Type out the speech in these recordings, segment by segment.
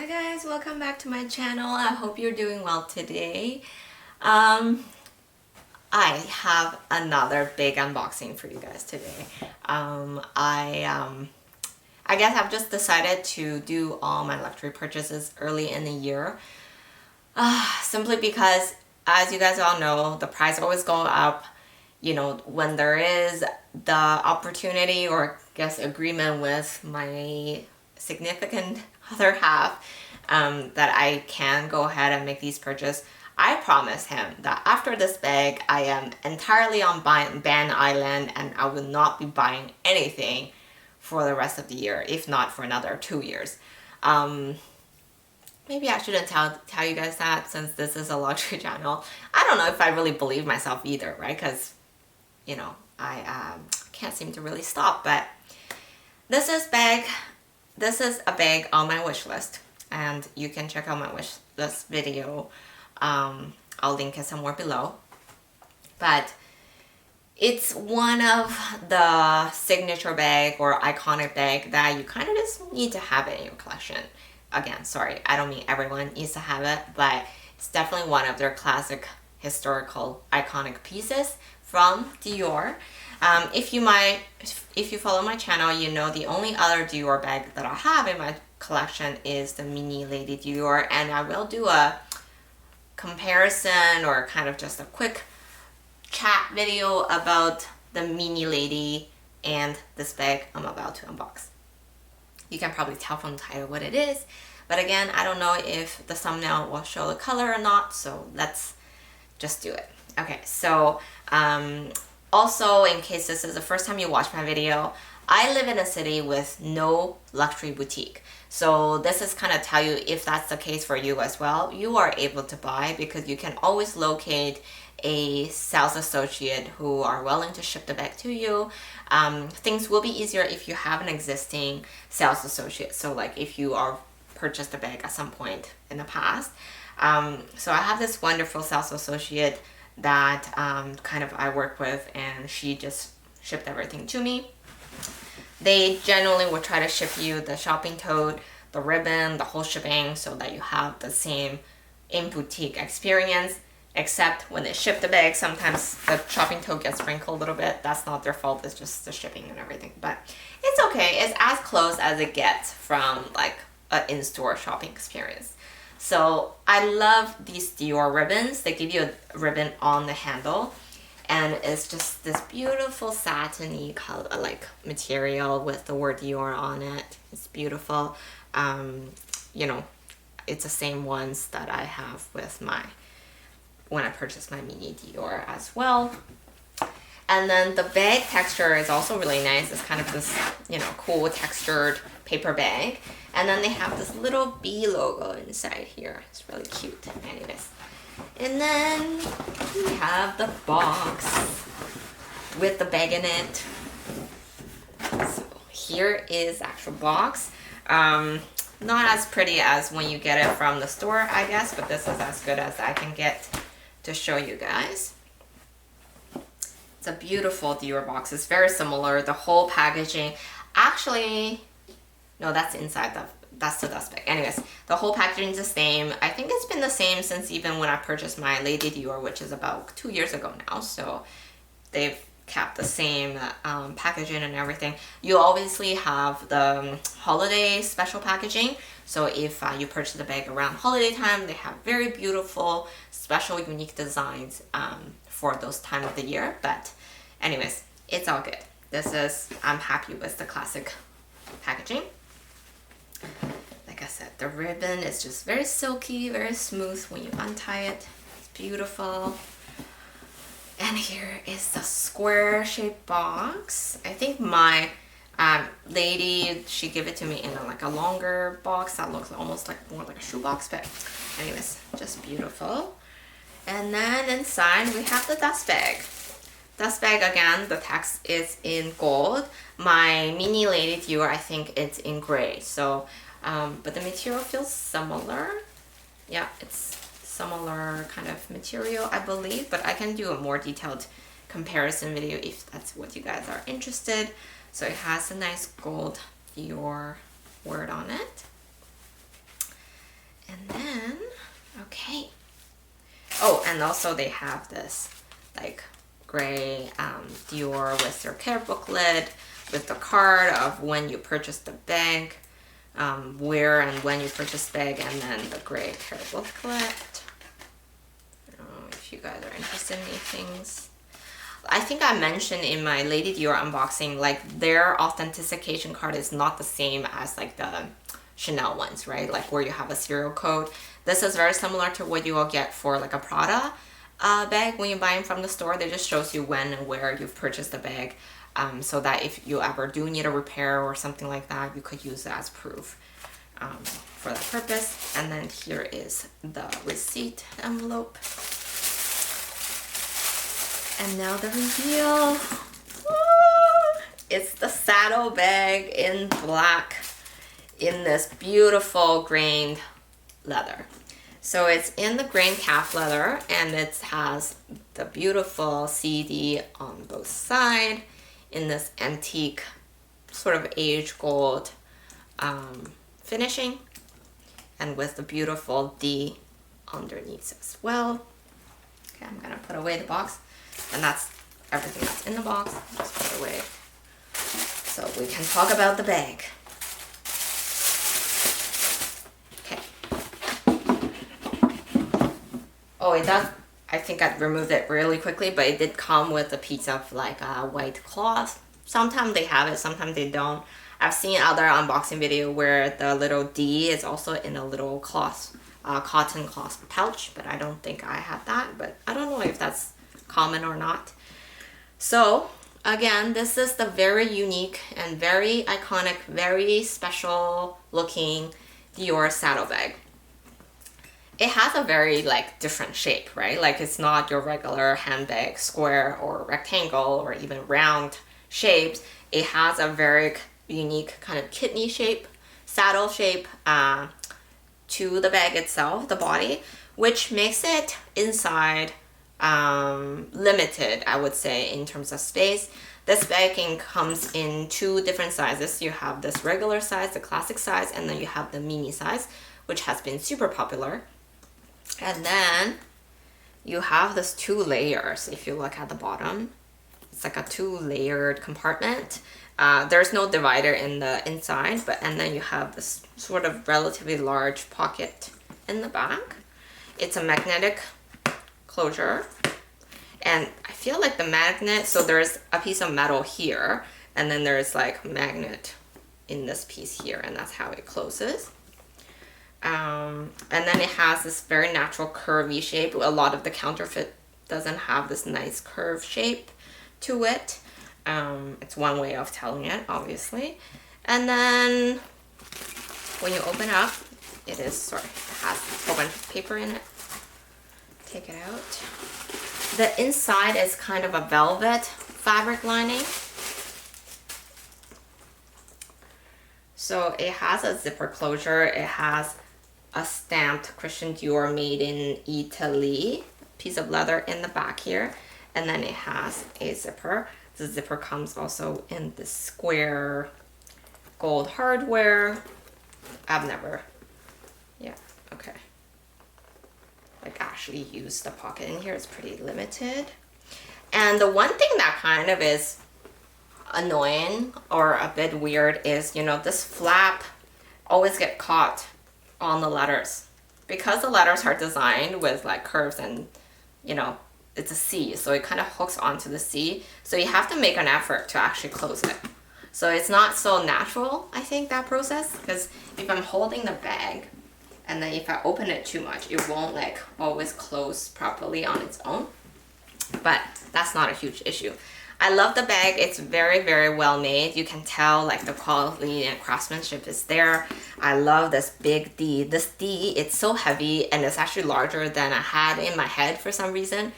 guys, welcome back to my channel. I hope you're doing well today. I have another big unboxing for you guys today. I guess I've just decided to do all my luxury purchases early in the year. Simply because, as you guys all know, the price always go up, you know, when there is the opportunity or I guess agreement with my significant other half that I can go ahead and make these purchases. I promise him that after this bag, I am entirely on ban island and I will not be buying anything for the rest of the year, if not for another 2 years. Maybe I shouldn't tell you guys that, since this is a luxury channel. I don't know if I really believe myself either, right? Because, you know, I can't seem to really stop. But this is a bag on my wish list, and you can check out my wish list video. I'll link it somewhere below. But it's one of the signature bag or iconic bag that you kind of just need to have it in your collection. Again, sorry, I don't mean everyone needs to have it, but it's definitely one of their classic, historical, iconic pieces from Dior. If you follow my channel, you know the only other Dior bag that I have in my collection is the Mini Lady Dior, and I will do a comparison or kind of just a quick chat video about the Mini Lady and this bag I'm about to unbox. You can probably tell from the title what it is, but again, I don't know if the thumbnail will show the color or not, so let's just do it. Okay, so also, in case this is the first time you watch my video, I live in a city with no luxury boutique. So this is kind of tell you if that's the case for you as well. You are able to buy because you can always locate a sales associate who are willing to ship the bag to you. Things will be easier if you have an existing sales associate. So like if you are purchased a bag at some point in the past. So I have this wonderful sales associate that kind of I work with, and she just shipped everything to me. They generally will try to ship you the shopping tote, the ribbon, the whole shipping, so that you have the same in-boutique experience. Except when they ship the bag, sometimes the shopping tote gets wrinkled a little bit. That's not their fault, it's just the shipping and everything. But it's okay, it's as close as it gets from like an in-store shopping experience. So I love these Dior ribbons. They give you a ribbon on the handle, and it's just this beautiful satiny color, like material with the word Dior on it. It's beautiful. You know, it's the same ones that I have with when I purchased my Mini Dior as well. And then the bag texture is also really nice. It's kind of this, you know, cool textured paper bag. And then they have this little bee logo inside here. It's really cute. Anyways. And then we have the box with the bag in it. So here is the actual box. Not as pretty as when you get it from the store, I guess, but this is as good as I can get to show you guys. It's a beautiful Dior box. It's very similar. The whole packaging, actually, no, that's inside that's the dust bag. Anyways, the whole packaging is the same. I think it's been the same since even when I purchased my Lady Dior, which is about 2 years ago now. So they've kept the same packaging and everything. You obviously have the holiday special packaging. So if you purchase the bag around holiday time, they have very beautiful, special, unique designs for those time of the year. But anyways, it's all good. I'm happy with the classic packaging. Like I said, the ribbon is just very silky, very smooth when you untie it. It's beautiful. And here is the square shaped box. I think my lady, she gave it to me in like a longer box that looks almost like more like a shoebox, but anyways, just beautiful. And then inside we have the dust bag. Dust bag, again, the text is in gold. My Mini Lady Dior, I think it's in gray. So, but the material feels similar. Yeah, it's similar kind of material, I believe, but I can do a more detailed comparison video if that's what you guys are interested. So it has a nice gold Dior word on it. Oh, and also they have this like gray Dior with their care booklet with the card of when you purchased the bag, where and when you purchased the bag, and then the gray care booklet. If you guys are interested in these things. I think I mentioned in my Lady Dior unboxing, like their authentication card is not the same as like the Chanel ones, right? Like where you have a serial code. This is very similar to what you will get for like a Prada bag when you buy them from the store. They just shows you when and where you've purchased the bag, so that if you ever do need a repair or something like that, you could use it as proof for that purpose. And then here is the receipt envelope. And now the reveal. It's the saddle bag in black in this beautiful grained leather. So it's in the grain calf leather, and it has the beautiful CD on both sides in this antique sort of aged gold finishing, and with the beautiful D underneath as well. Okay, I'm gonna put away the box, and that's everything that's in the box. Just put it away so we can talk about the bag. Oh, it does. I think I removed it really quickly, but it did come with a piece of like a white cloth. Sometimes they have it, sometimes they don't. I've seen other unboxing video where the little D is also in a little cloth, cotton cloth pouch, but I don't think I had that. But I don't know if that's common or not. So again, this is the very unique and very iconic, very special looking Dior saddlebag. It has a very like different shape, right? Like it's not your regular handbag, square or rectangle or even round shapes. It has a very unique kind of kidney shape, saddle shape to the bag itself, the body, which makes it inside limited, I would say, in terms of space. This bagging comes in two different sizes. You have this regular size, the classic size, and then you have the mini size, which has been super popular. And then you have this two layers. If you look at the bottom, it's like a two-layered compartment. There's no divider in the inside, and then you have this sort of relatively large pocket in the back. It's a magnetic closure, and I feel like the magnet, so there's a piece of metal here, and then there's like magnet in this piece here, and that's how it closes. And then it has this very natural curvy shape. A lot of the counterfeit doesn't have this nice curve shape to it. It's one way of telling it, obviously. And then when you open up, it has a whole bunch of paper in it. Take it out. The inside is kind of a velvet fabric lining. So it has a zipper closure. It has a stamped Christian Dior made in Italy piece of leather in the back here, and then it has a zipper. The zipper comes also in this square gold hardware. I've never, like actually used the pocket in here. It's pretty limited. And the one thing that kind of is annoying or a bit weird is, this flap always get caught on the letters, because the letters are designed with like curves, and it's a C, so it kind of hooks onto the C, so you have to make an effort to actually close it. So it's not so natural, I think, that process, because if I'm holding the bag and then if I open it too much, it won't like always close properly on its own. But that's not a huge issue. I love the bag. It's very, very well made. You can tell like the quality and craftsmanship is there. I love this big D. This D, it's so heavy, and it's actually larger than I had in my head for some reason.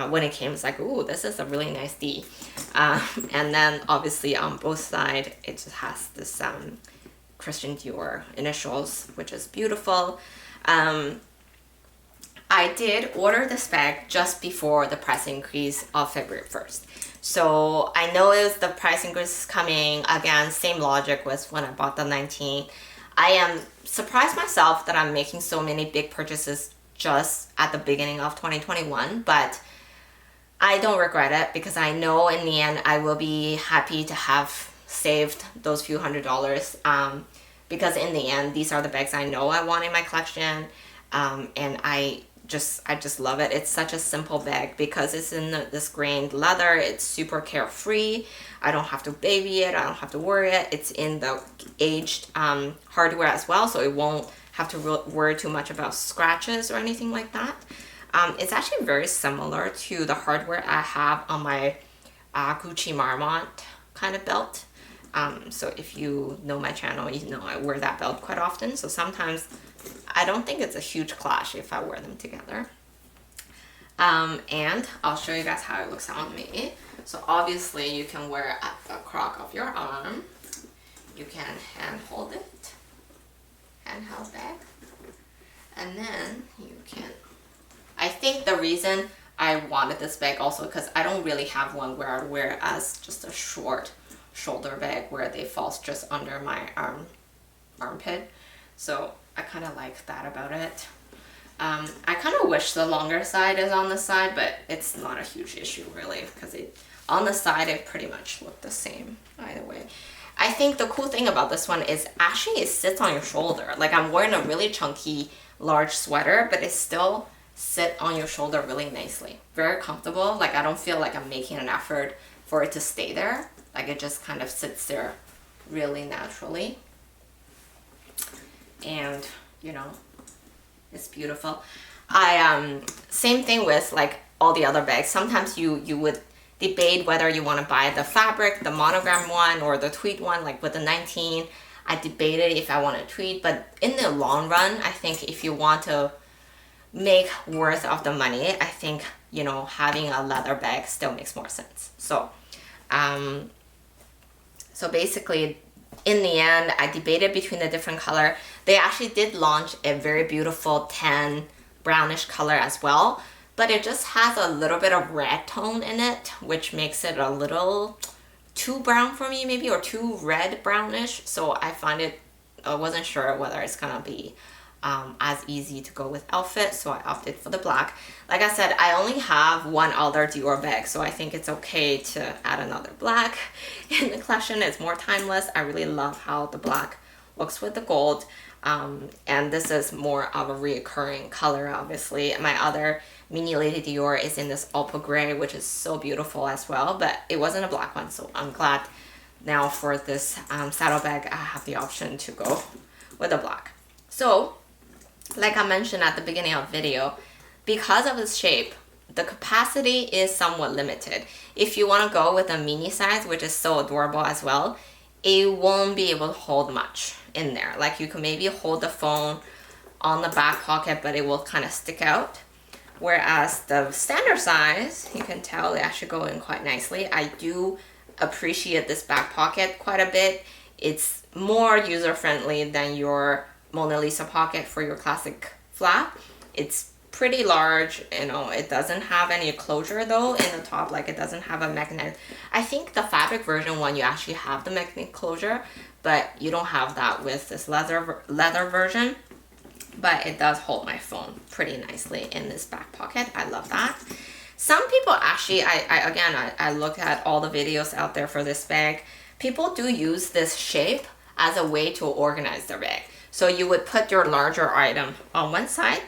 When it came, it's like, ooh, this is a really nice D. And then obviously on both sides, it just has this Christian Dior initials, which is beautiful. I did order this bag just before the price increase of February 1st. So I know the price increase is coming. Again, same logic was when I bought the 19. I am surprised myself that I'm making so many big purchases just at the beginning of 2021, but I don't regret it because I know in the end I will be happy to have saved those few $100s, because in the end these are the bags I know I want in my collection, and I just love it. It's such a simple bag because it's in this grained leather. It's super carefree. I don't have to baby it. I don't have to worry it. It's in the aged hardware as well, so it won't have to worry too much about scratches or anything like that. It's actually very similar to the hardware I have on my Gucci Marmont kind of belt. So if you know my channel, you know I wear that belt quite often. So sometimes I don't think it's a huge clash if I wear them together. And I'll show you guys how it looks on me. So obviously you can wear it at the crock of your arm. You can handhold it, handheld bag. And then you can, I think the reason I wanted this bag also because I don't really have one where I wear it as just a short shoulder bag where they fall just under my armpit. So I kind of like that about it. I kind of wish the longer side is on the side, but it's not a huge issue really because on the side it pretty much look the same either way. I think the cool thing about this one is actually it sits on your shoulder. Like I'm wearing a really chunky large sweater, but it still sits on your shoulder really nicely. Very comfortable. Like I don't feel like I'm making an effort for it to stay there. Like it just kind of sits there really naturally. And you know, it's beautiful. Same thing with like all the other bags. Sometimes you would debate whether you want to buy the fabric, the monogram one, or the tweed one, like with the 19. I debated if I want to tweed, but in the long run, I think if you want to make worth of the money, I think, you know, having a leather bag still makes more sense. So, so basically, in the end, I debated between the different color. They actually did launch a very beautiful tan brownish color as well, but it just has a little bit of red tone in it, which makes it a little too brown for me maybe, or too red brownish. So I find it, I wasn't sure whether it's gonna be as easy to go with outfit, so I opted for the black. Like I said, I only have one other Dior bag, so I think it's okay to add another black in the collection. It's more timeless. I really love how the black looks with the gold, and this is more of a reoccurring color. Obviously my other Mini Lady Dior is in this opal gray, which is so beautiful as well, but it wasn't a black one, so I'm glad now for this saddlebag I have the option to go with a black. So like I mentioned at the beginning of the video, because of its shape, the capacity is somewhat limited. If you want to go with a mini size, which is so adorable as well, it won't be able to hold much in there. Like you can maybe hold the phone on the back pocket, but it will kind of stick out. Whereas the standard size, you can tell they actually go in quite nicely. I do appreciate this back pocket quite a bit. It's more user-friendly than your Mona Lisa pocket for your classic flap. It's pretty large, you know. It doesn't have any closure though in the top, like it doesn't have a magnet. I think the fabric version one, you actually have the magnet closure, but you don't have that with this leather version. But it does hold my phone pretty nicely in this back pocket. I love that. Some people actually, I look at all the videos out there for this bag. People do use this shape as a way to organize their bag. So you would put your larger item on one side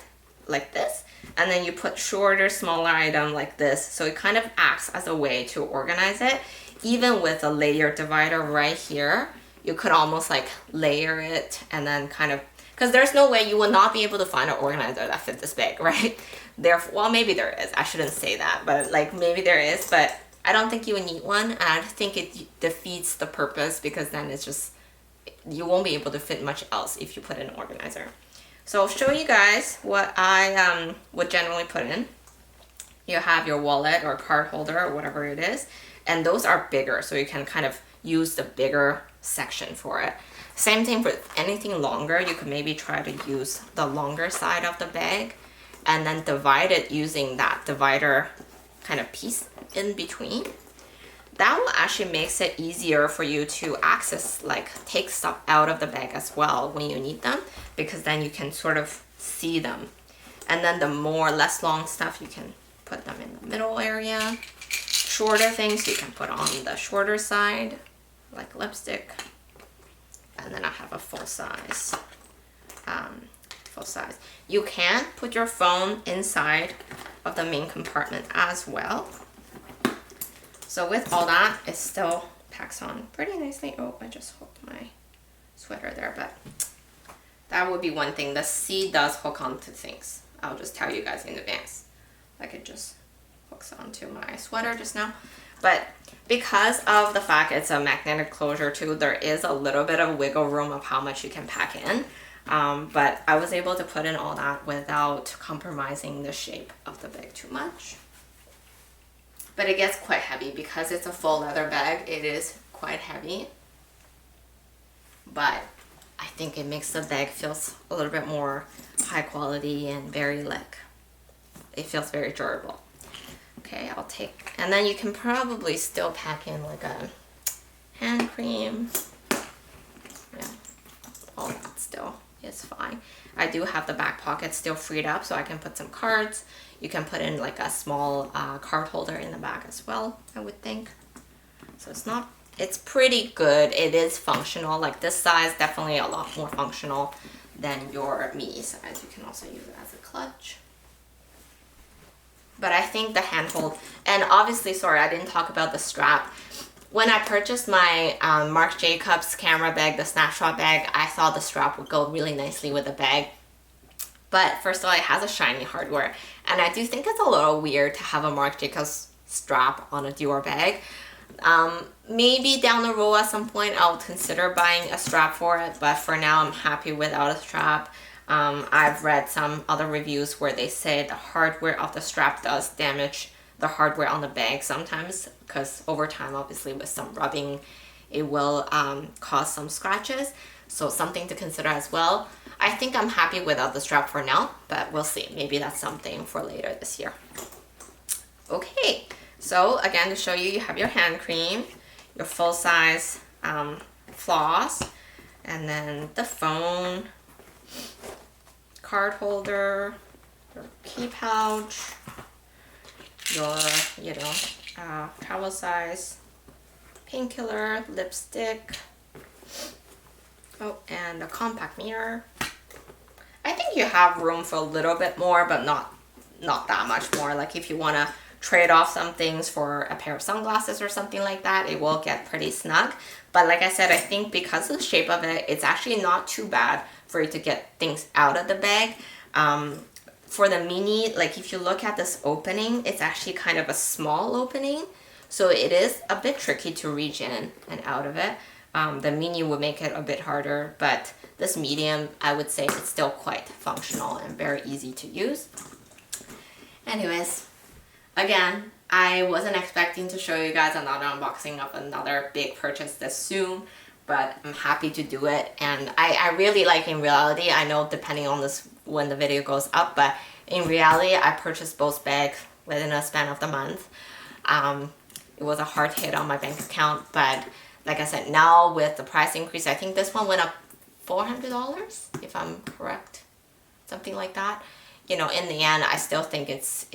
like this, and then you put shorter, smaller item like this. So it kind of acts as a way to organize it. Even with a layer divider right here, you could almost like layer it and then kind of, because there's no way you will not be able to find an organizer that fits this big, right? Therefore, well, maybe there is. I shouldn't say that, but like maybe there is, but I don't think you would need one. And I think it defeats the purpose because then it's just, you won't be able to fit much else if you put in an organizer. So I'll show you guys what I would generally put in. You have your wallet or card holder or whatever it is, and those are bigger, so you can kind of use the bigger section for it. Same thing for anything longer, you could maybe try to use the longer side of the bag and then divide it using that divider kind of piece in between. That will actually makes it easier for you to access, like take stuff out of the bag as well when you need them, because then you can sort of see them And then the less long stuff, you can put them in the middle area. Shorter things you can put on the shorter side, like lipstick. And then I have a full size. You can put your phone inside of the main compartment as well. So with all that, it still packs on pretty nicely. Oh, I just hooked my sweater there, but that would be one thing. The C does hook onto things. I'll just tell you guys in advance. Like it just hooks onto my sweater just now. But because of the fact it's a magnetic closure too, there is a little bit of wiggle room of how much you can pack in. But I was able to put in all that without compromising the shape of the bag too much. But it gets quite heavy because it's a full leather bag. It is quite heavy. But I think it makes the bag feels a little bit more high quality and very it feels very durable. Okay, I'll take, and then you can probably still pack in like a hand cream. Yeah, all that still is fine. I do have the back pocket still freed up, so I can put some cards. You can put in like a small card holder in the back as well, I would think. So it's pretty good. It is functional. Like this size, definitely a lot more functional than your mini size. You can also use it as a clutch. But I think the handhold, and obviously, sorry, I didn't talk about the strap. When I purchased my Marc Jacobs camera bag, the snapshot bag, I thought the strap would go really nicely with the bag. But first of all, it has a shiny hardware. And I do think it's a little weird to have a Marc Jacobs strap on a Dior bag. Maybe down the road at some point, I'll consider buying a strap for it. But for now, I'm happy without a strap. I've read some other reviews where they say the hardware of the strap does damage the hardware on the bag sometimes, because over time, obviously with some rubbing, it will cause some scratches. So something to consider as well. I think I'm happy without the strap for now, but we'll see. Maybe that's something for later this year. Okay, so again, to show you, you have your hand cream, your full size floss, and then the phone, card holder, your key pouch, your, travel size painkiller, lipstick, oh, and a compact mirror. I think you have room for a little bit more, but not that much more. Like if you want to trade off some things for a pair of sunglasses or something like that, it will get pretty snug. But like I said, I think because of the shape of it, it's actually not too bad for you to get things out of the bag. For the mini, like if you look at this opening, it's actually kind of a small opening. So it is a bit tricky to reach in and out of it. The mini would make it a bit harder, but this medium, I would say it's still quite functional and very easy to use. Anyways, again, I wasn't expecting to show you guys another unboxing of another big purchase this soon, but I'm happy to do it. And I really like, in reality, I know depending on this when the video goes up, but in reality, I purchased both bags within a span of the month. It was a hard hit on my bank account, but like I said, now with the price increase, I think this one went up $400, if I'm correct, something like that. You know, in the end, I still think it's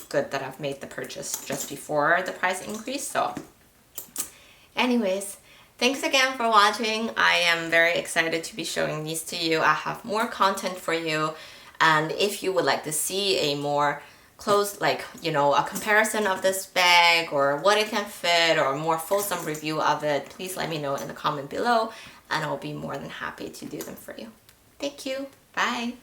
good that I've made the purchase just before the price increase. So anyways, thanks again for watching. I am very excited to be showing these to you. I have more content for you. And if you would like to see a more close, like, a comparison of this bag or what it can fit or a more fulsome review of it, please let me know in the comment below and I'll be more than happy to do them for you. Thank you. Bye.